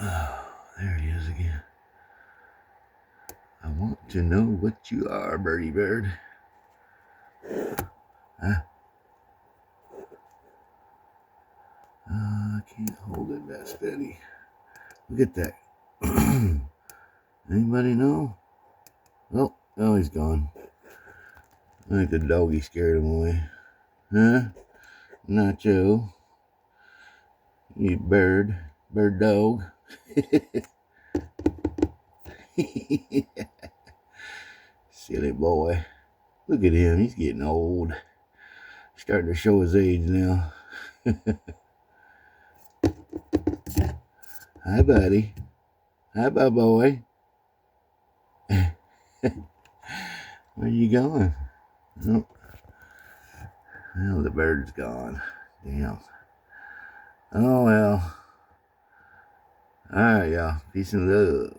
Oh, there he is again. I want to know what you are, birdie bird. Huh? I can't hold it that steady. Look at that. Anybody know? Oh, he's gone. I think the doggy scared him away. Huh? Nacho. You bird dog. Silly boy. Look at him. He's getting old. Starting to show his age now. Hi, buddy. Hi, boy. Where you going? Oh, well, the bird's gone. Damn. Oh, well. All right, y'all. Peace and love.